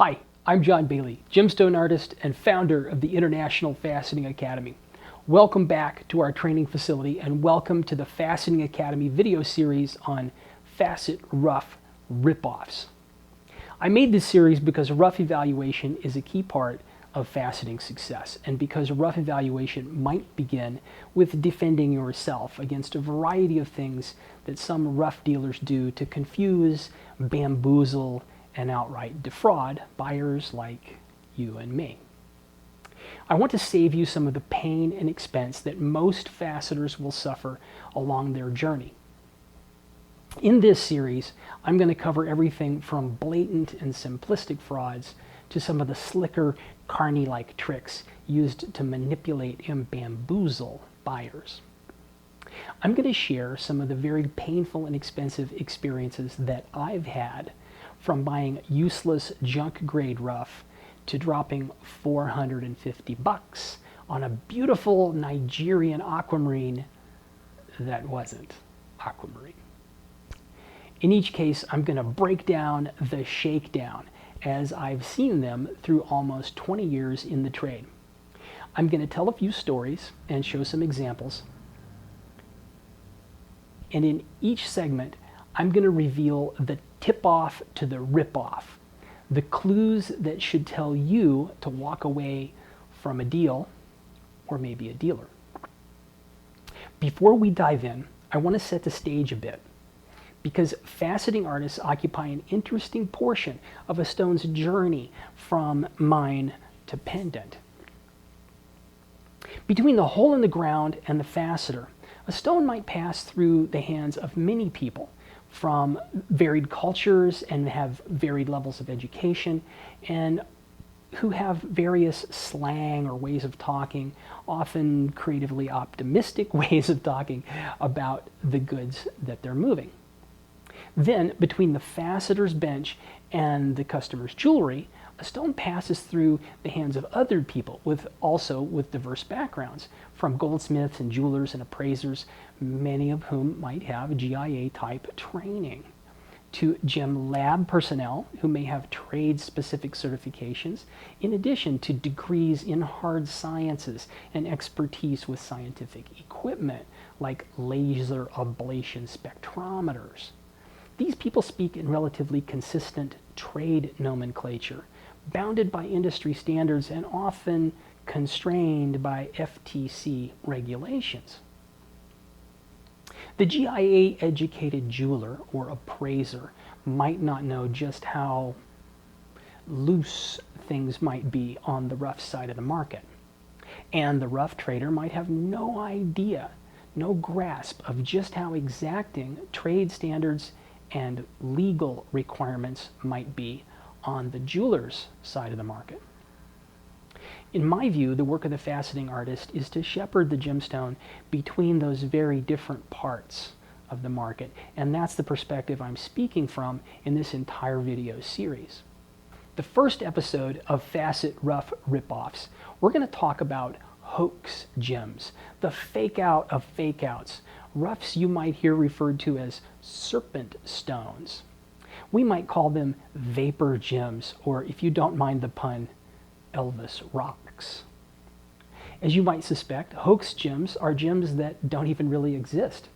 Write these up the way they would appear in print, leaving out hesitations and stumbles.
Hi, I'm John Bailey, gemstone artist and founder of the International Faceting Academy. Welcome back to our training facility and welcome to the Faceting Academy video series on Facet Rough Ripoffs. I made this series because rough evaluation is a key part of faceting success, and because rough evaluation might begin with defending yourself against a variety of things that some rough dealers do to confuse, bamboozle, and outright defraud buyers like you and me. I want to save you some of the pain and expense that most faceters will suffer along their journey. In this series, I'm going to cover everything from blatant and simplistic frauds to some of the slicker, carny-like tricks used to manipulate and bamboozle buyers. I'm going to share some of the very painful and expensive experiences that I've had from buying useless junk grade rough to dropping $450 on a beautiful Nigerian aquamarine that wasn't aquamarine. In each case, I'm going to break down the shakedown as I've seen them through almost 20 years in the trade. I'm going to tell a few stories and show some examples. And in each segment, I'm going to reveal the tip-off to the rip-off, the clues that should tell you to walk away from a deal or maybe a dealer. Before we dive in, I want to set the stage a bit, because faceting artists occupy an interesting portion of a stone's journey from mine to pendant. Between the hole in the ground and the faceter, a stone might pass through the hands of many people from varied cultures and have varied levels of education, and who have various slang or ways of talking, often creatively optimistic ways of talking about the goods that they're moving. Then, between the faceter's bench and the customer's jewelry, a stone passes through the hands of other people also with diverse backgrounds, from goldsmiths and jewelers and appraisers, many of whom might have GIA-type training, to gem lab personnel who may have trade-specific certifications, in addition to degrees in hard sciences and expertise with scientific equipment like laser ablation spectrometers. These people speak in relatively consistent trade nomenclature, bounded by industry standards and often constrained by FTC regulations. The GIA-educated jeweler or appraiser might not know just how loose things might be on the rough side of the market, and the rough trader might have no idea, no grasp of just how exacting trade standards and legal requirements might be on the jeweler's side of the market. In my view, the work of the faceting artist is to shepherd the gemstone between those very different parts of the market, and that's the perspective I'm speaking from in this entire video series. The first episode of Facet Rough Ripoffs, we're going to talk about hoax gems, the fake out of fake outs, roughs you might hear referred to as serpent stones. We might call them vapor gems, or if you don't mind the pun, Elvis Rocks. As you might suspect, hoax gems are gems that don't even really exist,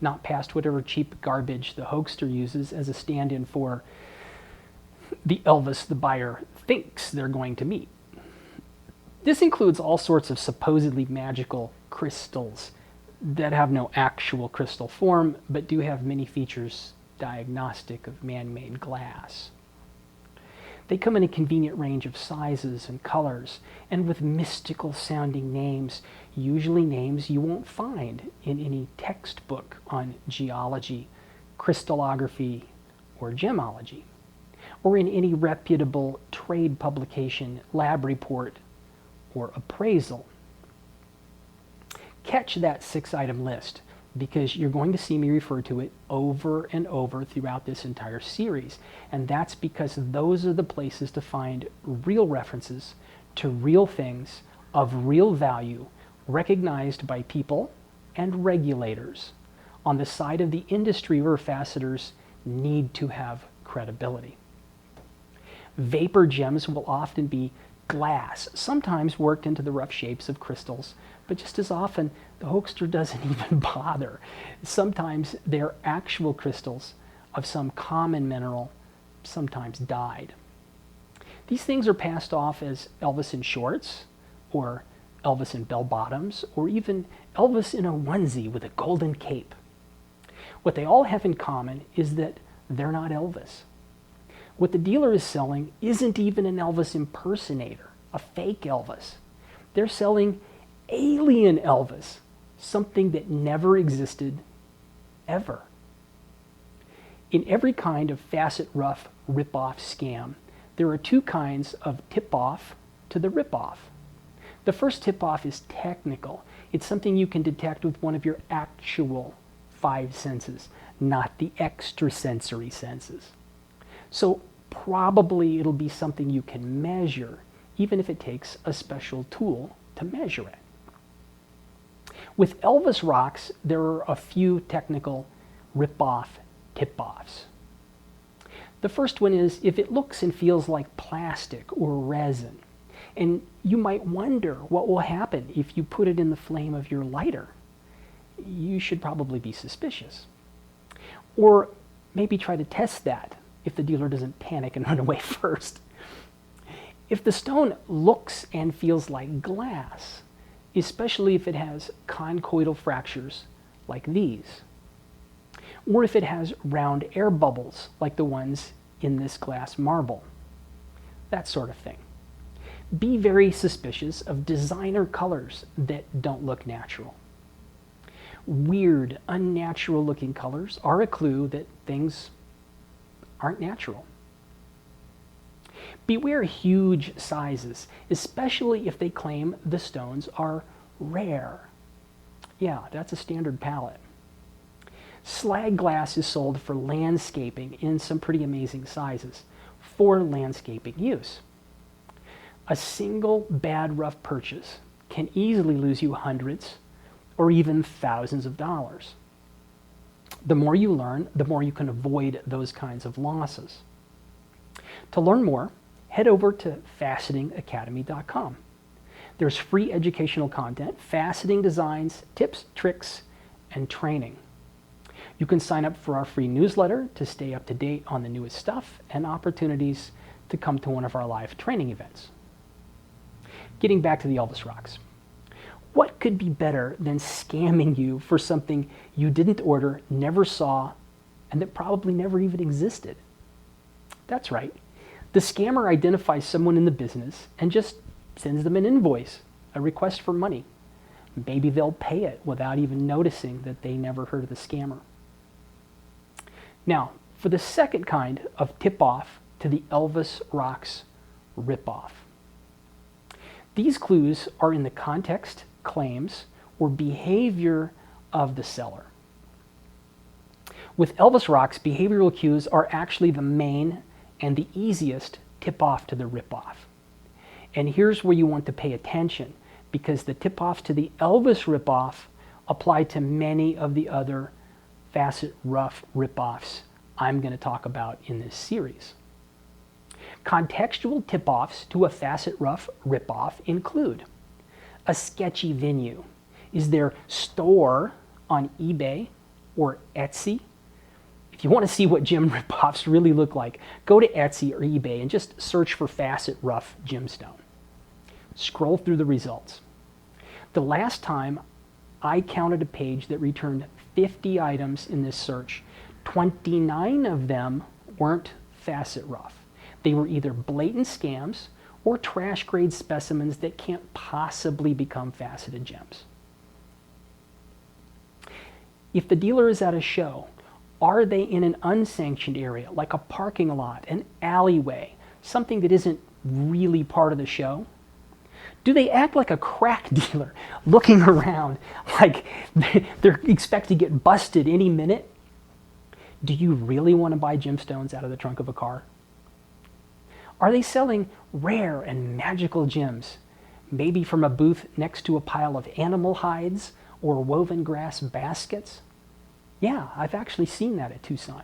not past whatever cheap garbage the hoaxer uses as a stand-in for the Elvis the buyer thinks they're going to meet. This includes all sorts of supposedly magical crystals that have no actual crystal form, but do have many features diagnostic of man-made glass. They come in a convenient range of sizes and colors, and with mystical sounding names, usually names you won't find in any textbook on geology, crystallography, or gemology, or in any reputable trade publication, lab report, or appraisal. Catch that 6-item list, because you're going to see me refer to it over and over throughout this entire series. And that's because those are the places to find real references to real things of real value, recognized by people and regulators on the side of the industry where faceters need to have credibility. Vapor gems will often be glass, sometimes worked into the rough shapes of crystals, but just as often, the hoaxer doesn't even bother. Sometimes they're actual crystals of some common mineral, sometimes dyed. These things are passed off as Elvis in shorts, or Elvis in bell-bottoms, or even Elvis in a onesie with a golden cape. What they all have in common is that they're not Elvis. What the dealer is selling isn't even an Elvis impersonator, a fake Elvis. They're selling alien Elvis, something that never existed, ever. In every kind of Facet Rough Ripoff scam, there are two kinds of tip-off to the ripoff. The first tip-off is technical. It's something you can detect with one of your actual five senses, not the extrasensory senses. So probably it'll be something you can measure, even if it takes a special tool to measure it. With Elvis Rocks, there are a few technical ripoff tip-offs. The first one is if it looks and feels like plastic or resin. And you might wonder what will happen if you put it in the flame of your lighter. You should probably be suspicious. Or maybe try to test that if the dealer doesn't panic and run away first. If the stone looks and feels like glass, especially if it has conchoidal fractures like these, or if it has round air bubbles like the ones in this glass marble, that sort of thing. Be very suspicious of designer colors that don't look natural. Weird, unnatural looking colors are a clue that things aren't natural. Beware huge sizes, especially if they claim the stones are rare. Yeah, that's a standard palette. Slag glass is sold for landscaping in some pretty amazing sizes for landscaping use. A single bad rough purchase can easily lose you hundreds or even thousands of dollars. The more you learn, the more you can avoid those kinds of losses. To learn more, head over to facetingacademy.com. There's free educational content, faceting designs, tips, tricks, and training. You can sign up for our free newsletter to stay up to date on the newest stuff and opportunities to come to one of our live training events. Getting back to the Elvis Rocks. What could be better than scamming you for something you didn't order, never saw, and that probably never even existed? That's right. The scammer identifies someone in the business and just sends them an invoice, a request for money. Maybe they'll pay it without even noticing that they never heard of the scammer. Now, for the second kind of tip-off to the Elvis Rocks ripoff. These clues are in the context, claims, or behavior of the seller. With Elvis Rocks, behavioral cues are actually the main and the easiest tip-off to the ripoff. And here's where you want to pay attention, because the tip-offs to the Elvis ripoff apply to many of the other Facet Rough ripoffs I'm going to talk about in this series. Contextual tip-offs to a Facet Rough ripoff include a sketchy venue. Is their store on eBay or Etsy? If you want to see what gem ripoffs really look like, go to Etsy or eBay and just search for Facet Rough gemstone. Scroll through the results. The last time I counted a page that returned 50 items in this search, 29 of them weren't Facet Rough. They were either blatant scams or trash grade specimens that can't possibly become faceted gems. If the dealer is at a show, are they in an unsanctioned area, like a parking lot, an alleyway, something that isn't really part of the show? Do they act like a crack dealer, looking around like they're expected to get busted any minute? Do you really want to buy gemstones out of the trunk of a car? Are they selling rare and magical gems, maybe from a booth next to a pile of animal hides or woven grass baskets? Yeah, I've actually seen that at Tucson.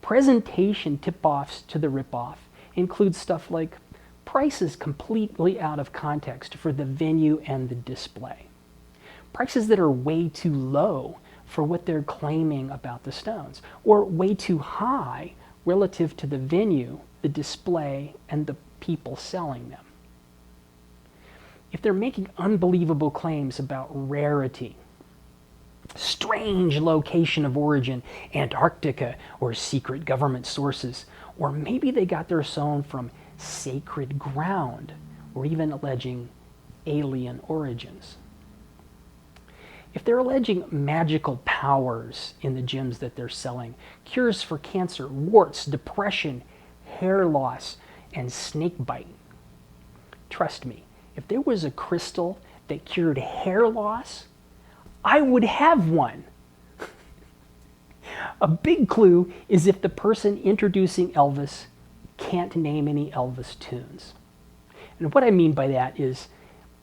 Presentation tip-offs to the ripoff includes stuff like prices completely out of context for the venue and the display. Prices that are way too low for what they're claiming about the stones, or way too high relative to the venue, the display, and the people selling them. If they're making unbelievable claims about rarity, strange location of origin, Antarctica, or secret government sources, or maybe they got their stone from sacred ground, or even alleging alien origins. If they're alleging magical powers in the gems that they're selling, cures for cancer, warts, depression, hair loss, and snake bite, trust me, if there was a crystal that cured hair loss, I would have one. A big clue is if the person introducing Elvis can't name any Elvis tunes. And what I mean by that is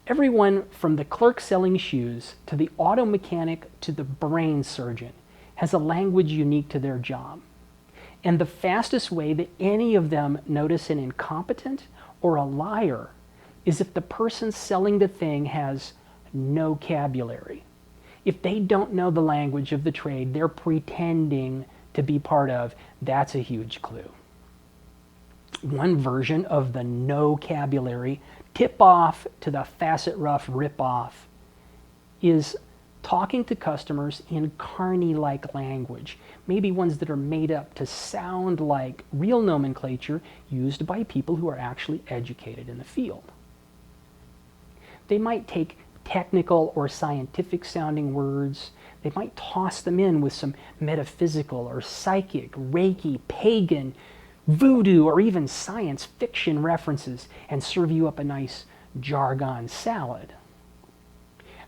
everyone from the clerk selling shoes to the auto mechanic to the brain surgeon has a language unique to their job. And the fastest way that any of them notice an incompetent or a liar is if the person selling the thing has no vocabulary. If they don't know the language of the trade they're pretending to be part of, that's a huge clue. One version of the no vocabulary tip-off to the Facet Rough Ripoff is talking to customers in carny-like language, maybe ones that are made up to sound like real nomenclature used by people who are actually educated in the field. They might take technical or scientific sounding words, they might toss them in with some metaphysical or psychic, Reiki, pagan, voodoo, or even science fiction references and serve you up a nice jargon salad.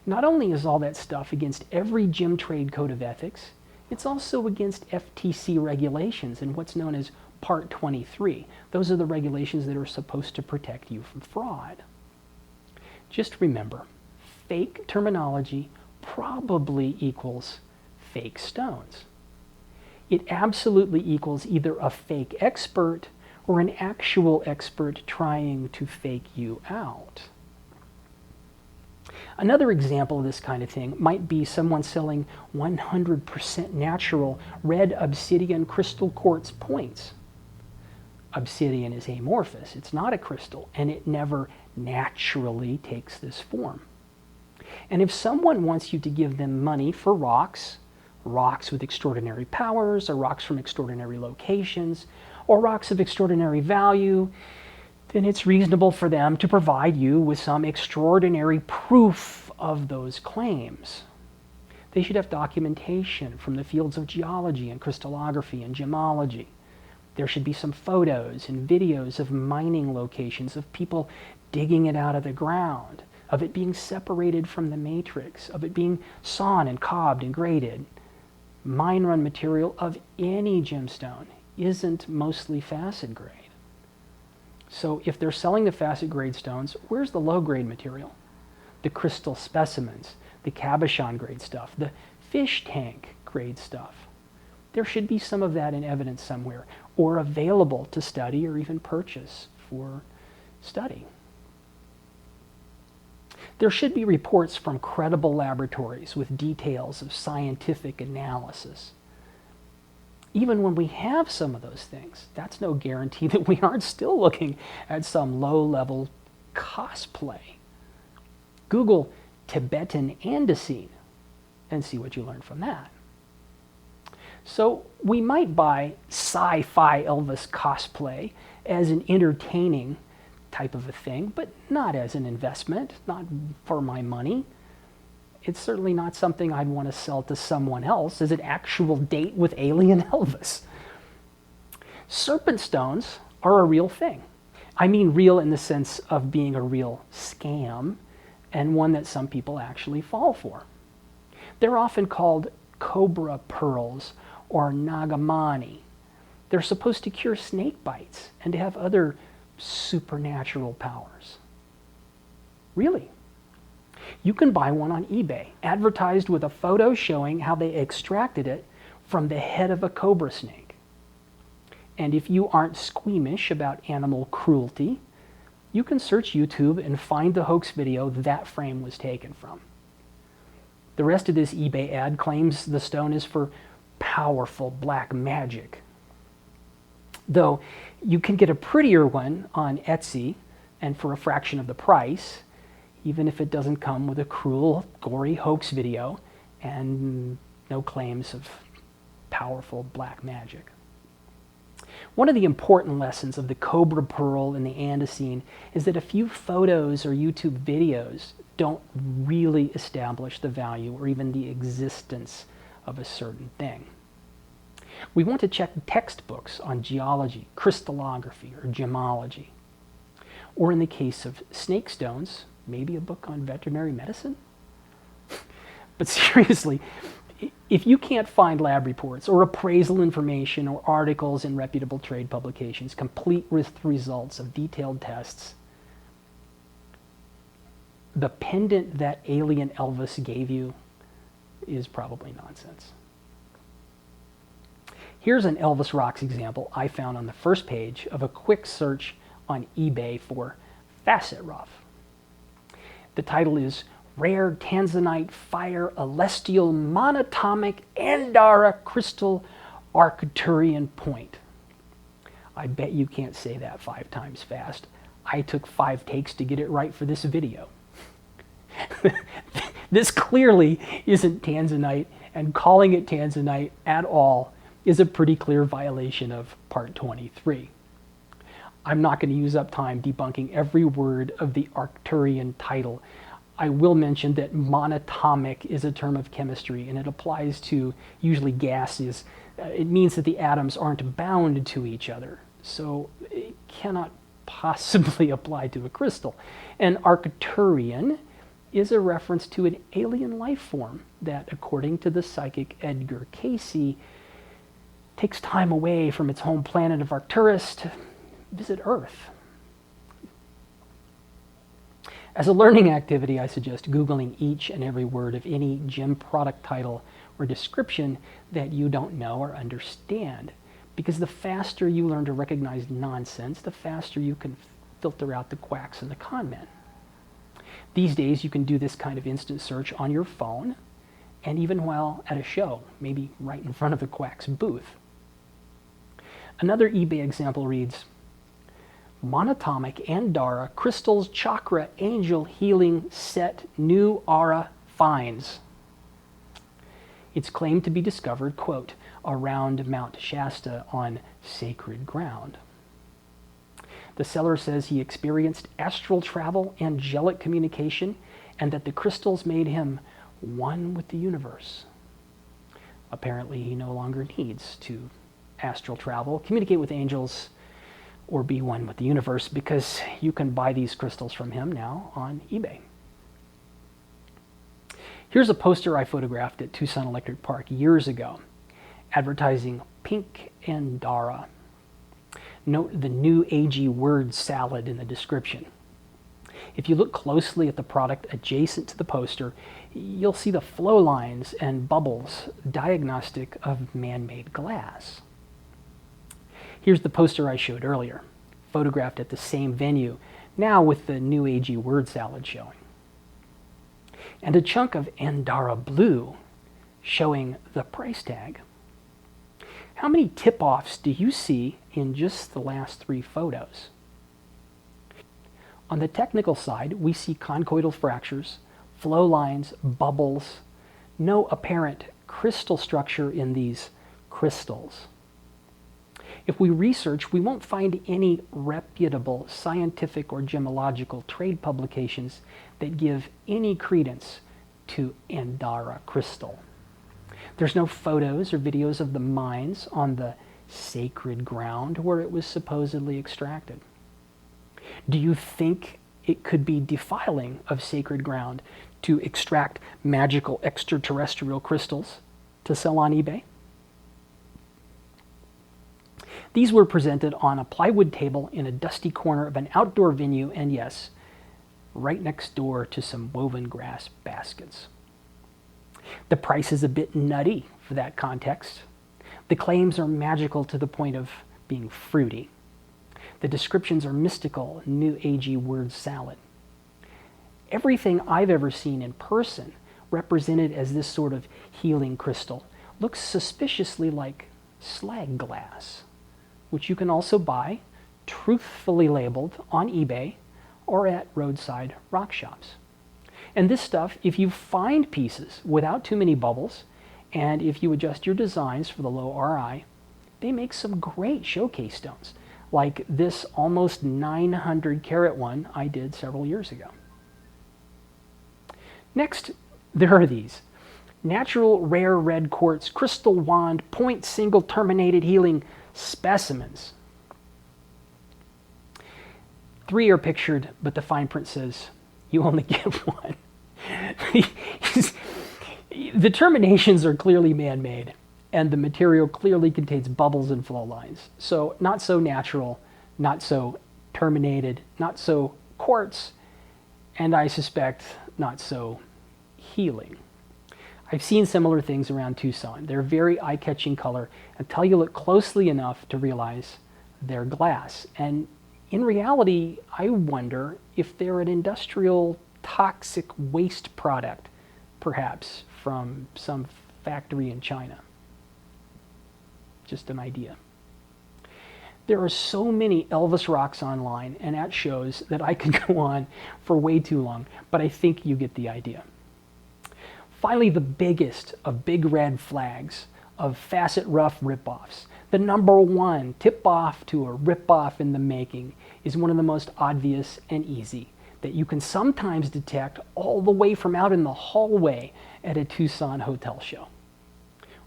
Not only is all that stuff against every gem trade code of ethics, it's also against FTC regulations in what's known as Part 23. Those are the regulations that are supposed to protect you from fraud. Just remember, fake terminology probably equals fake stones. It absolutely equals either a fake expert or an actual expert trying to fake you out. Another example of this kind of thing might be someone selling 100% natural red obsidian crystal quartz points. Obsidian is amorphous, it's not a crystal, and it never naturally takes this form. And if someone wants you to give them money for rocks with extraordinary powers, or rocks from extraordinary locations, or rocks of extraordinary value, then it's reasonable for them to provide you with some extraordinary proof of those claims. They should have documentation from the fields of geology and crystallography and gemology. There should be some photos and videos of mining locations, of people digging it out of the ground, of it being separated from the matrix, of it being sawn and cobbed and graded. Mine run material of any gemstone isn't mostly facet grade. So if they're selling the facet grade stones, where's the low grade material? The crystal specimens, the cabochon grade stuff, the fish tank grade stuff. There should be some of that in evidence somewhere, or available to study or even purchase for study. There should be reports from credible laboratories with details of scientific analysis. Even when we have some of those things, that's no guarantee that we aren't still looking at some low-level cosplay. Google Tibetan Andesine and see what you learn from that. So we might buy sci-fi Elvis cosplay as an entertaining type of a thing, but not as an investment, not for my money. It's certainly not something I'd want to sell to someone else as an actual date with alien Elvis. Serpent stones are a real thing. I mean real in the sense of being a real scam, and one that some people actually fall for. They're often called Cobra pearls or Nagamani. They're supposed to cure snake bites and to have other supernatural powers. Really. You can buy one on eBay, advertised with a photo showing how they extracted it from the head of a cobra snake. And if you aren't squeamish about animal cruelty, you can search YouTube and find the hoax video that frame was taken from. The rest of this eBay ad claims the stone is for powerful black magic. Though you can get a prettier one on Etsy and for a fraction of the price, even if it doesn't come with a cruel, gory hoax video and no claims of powerful black magic. One of the important lessons of the Cobra pearl and the Andesine is that a few photos or YouTube videos don't really establish the value or even the existence of a certain thing. We want to check textbooks on geology, crystallography, or gemology. Or in the case of snake stones, maybe a book on veterinary medicine? But seriously, if you can't find lab reports or appraisal information or articles in reputable trade publications complete with results of detailed tests, the pendant that alien Elvis gave you is probably nonsense. Here's an Elvis Rocks example I found on the first page of a quick search on eBay for Facet Rough. The title is Rare Tanzanite Fire Celestial Monatomic Andara Crystal Arcturian Point. I bet you can't say that 5 times fast. I took 5 takes to get it right for this video. This clearly isn't Tanzanite, and calling it Tanzanite at all is a pretty clear violation of Part 23. I'm not going to use up time debunking every word of the Arcturian title. I will mention that monatomic is a term of chemistry, and it applies to usually gases. It means that the atoms aren't bound to each other, so it cannot possibly apply to a crystal. And Arcturian is a reference to an alien life form that, according to the psychic Edgar Casey, takes time away from its home planet of Arcturus to visit Earth. As a learning activity, I suggest Googling each and every word of any gem product title or description that you don't know or understand, because the faster you learn to recognize nonsense, the faster you can filter out the quacks and the con men. These days, you can do this kind of instant search on your phone, and even while at a show, maybe right in front of the quack's booth. Another eBay example reads, Monatomic Andara Crystals Chakra Angel Healing Set New Aura Finds. It's claimed to be discovered, quote, around Mount Shasta on sacred ground. The seller says he experienced astral travel, angelic communication, and that the crystals made him one with the universe. Apparently, he no longer needs to astral travel, communicate with angels, or be one with the universe, because you can buy these crystals from him now on eBay. Here's a poster I photographed at Tucson Electric Park years ago, advertising pink Andara. Note the new agey word salad in the description. If you look closely at the product adjacent to the poster, you'll see the flow lines and bubbles diagnostic of man-made glass. Here's the poster I showed earlier, photographed at the same venue, now with the new agey word salad showing. And a chunk of Andara blue showing the price tag. How many tip-offs do you see in just the last 3 photos? On the technical side, we see conchoidal fractures, flow lines, bubbles, no apparent crystal structure in these crystals. If we research, we won't find any reputable scientific or gemological trade publications that give any credence to Andara crystal. There's no photos or videos of the mines on the sacred ground where it was supposedly extracted. Do you think it could be defiling of sacred ground to extract magical extraterrestrial crystals to sell on eBay? These were presented on a plywood table in a dusty corner of an outdoor venue, and yes, right next door to some woven grass baskets. The price is a bit nutty for that context. The claims are magical to the point of being fruity. The descriptions are mystical, new agey word salad. Everything I've ever seen in person, represented as this sort of healing crystal, looks suspiciously like slag glass, which you can also buy truthfully labeled on eBay or at roadside rock shops. And this stuff, if you find pieces without too many bubbles, and if you adjust your designs for the low RI, they make some great showcase stones, like this almost 900 carat one I did several years ago. Next, there are these. Natural rare red quartz crystal wand point single terminated healing specimens. 3 are pictured, but the fine print says you only get 1. The terminations are clearly man-made, and the material clearly contains bubbles and flow lines. So not so natural, not so terminated, not so quartz, and I suspect not so healing. I've seen similar things around Tucson. They're very eye-catching color until you look closely enough to realize they're glass. And in reality, I wonder if they're an industrial toxic waste product, perhaps from some factory in China. Just an idea. There are so many Elvis Rocks online and at shows that I could go on for way too long, but I think you get the idea. Finally, the biggest of big red flags of Facet Rough Ripoffs, the #1 tip-off to a ripoff in the making, is one of the most obvious and easy that you can sometimes detect all the way from out in the hallway at a Tucson hotel show,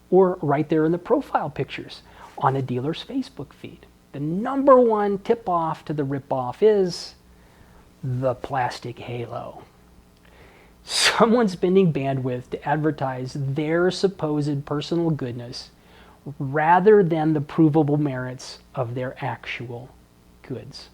or right there in the profile pictures on a dealer's Facebook feed. The #1 tip-off to the ripoff is the plastic halo. Someone spending bandwidth to advertise their supposed personal goodness rather than the provable merits of their actual goods.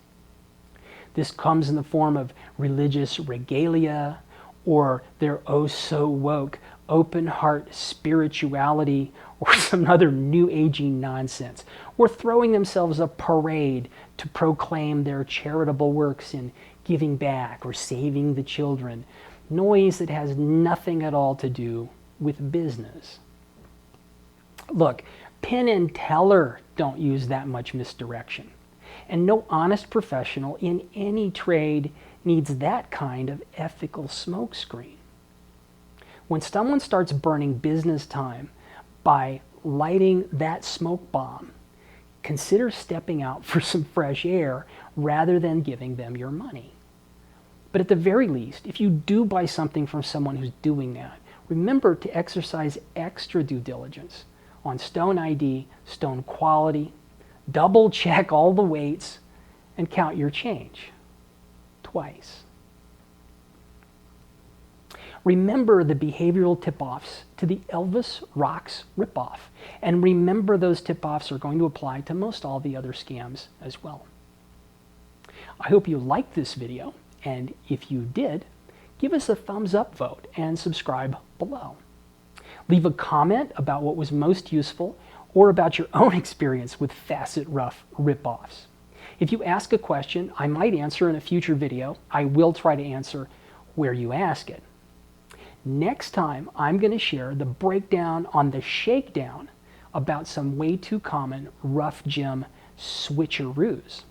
This comes in the form of religious regalia or their oh-so-woke open heart spirituality or some other new aging nonsense, or throwing themselves a parade to proclaim their charitable works in giving back or saving the children, noise that has nothing at all to do with business. Look, Penn and Teller don't use that much misdirection, and no honest professional in any trade needs that kind of ethical smokescreen. When someone starts burning business time by lighting that smoke bomb, consider stepping out for some fresh air rather than giving them your money. But at the very least, if you do buy something from someone who's doing that, remember to exercise extra due diligence on stone ID, stone quality, double check all the weights, and count your change twice. Remember the behavioral tip-offs to the Elvis Rocks ripoff, and remember those tip-offs are going to apply to most all the other scams as well. I hope you liked this video, and if you did, give us a thumbs up vote and subscribe below. Leave a comment about what was most useful or about your own experience with Facet Rough ripoffs. If you ask a question I might answer in a future video, I will try to answer where you ask it. Next time, I'm going to share the breakdown on the shakedown about some way too common rough gem switcheroos.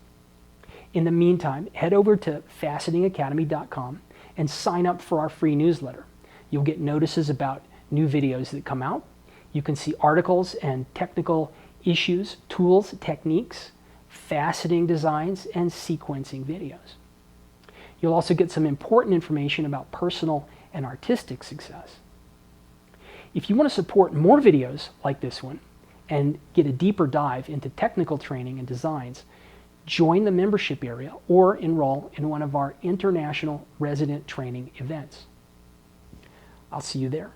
In the meantime, head over to facetingacademy.com and sign up for our free newsletter. You'll get notices about new videos that come out. You can see articles and technical issues, tools, techniques, faceting designs, and sequencing videos. You'll also get some important information about personal and artistic success. If you want to support more videos like this one and get a deeper dive into technical training and designs, join the membership area or enroll in one of our international resident training events. I'll see you there.